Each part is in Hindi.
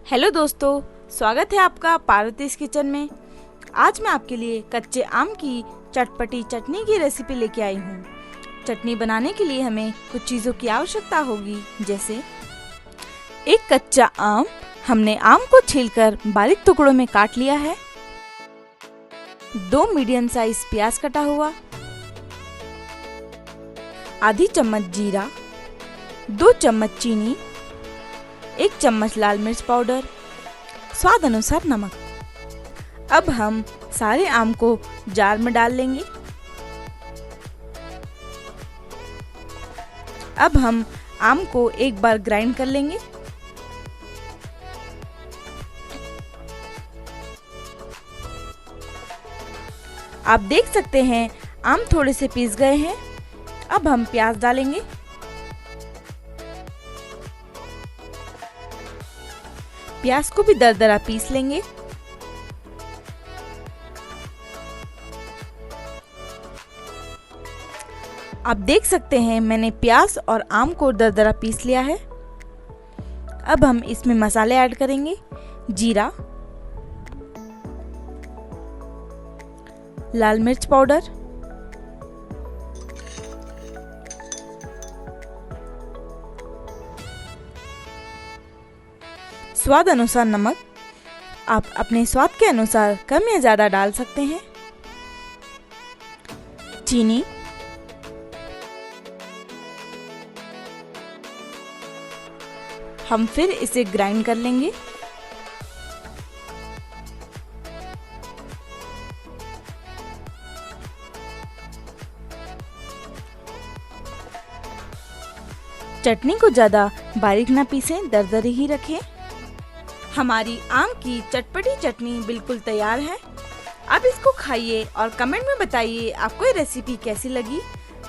हेलो दोस्तों, स्वागत है आपका पार्वतीज किचन में। आज मैं आपके लिए कच्चे आम की चटपटी चटनी की रेसिपी लेके आई हूँ। चटनी बनाने के लिए हमें कुछ चीज़ों की आवश्यकता होगी, जैसे एक कच्चा आम। हमने आम को छीलकर बारीक टुकड़ों में काट लिया है। 2 मीडियम साइज प्याज कटा हुआ, आधी चम्मच जीरा, 2 चम्मच चीनी, 1 चम्मच लाल मिर्च पाउडर, स्वाद अनुसार नमक। अब हम सारे आम को जार में डाल लेंगे। अब हम आम को एक बार ग्राइंड कर लेंगे। आप देख सकते हैं आम थोड़े से पीस गए हैं। अब हम प्याज डालेंगे। प्याज को भी दरदरा पीस लेंगे। आप देख सकते हैं मैंने प्याज और आम को दरदरा पीस लिया है। अब हम इसमें मसाले ऐड करेंगे। जीरा, लाल मिर्च पाउडर, स्वाद अनुसार नमक। आप अपने स्वाद के अनुसार कम या ज़्यादा डाल सकते हैं। चीनी, हम फिर इसे ग्राइंड कर लेंगे। चटनी को ज़्यादा बारीक ना पीसें, दरदरी ही रखें। हमारी आम की चटपटी चटनी बिल्कुल तैयार है। अब इसको खाइए और कमेंट में बताइए आपको ये रेसिपी कैसी लगी।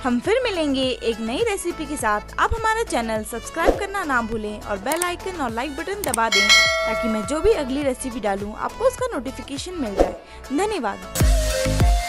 हम फिर मिलेंगे एक नई रेसिपी के साथ। आप हमारा चैनल सब्सक्राइब करना ना भूलें और बेल आइकन और लाइक बटन दबा दें, ताकि मैं जो भी अगली रेसिपी डालूं आपको उसका नोटिफिकेशन मिल जाए। धन्यवाद।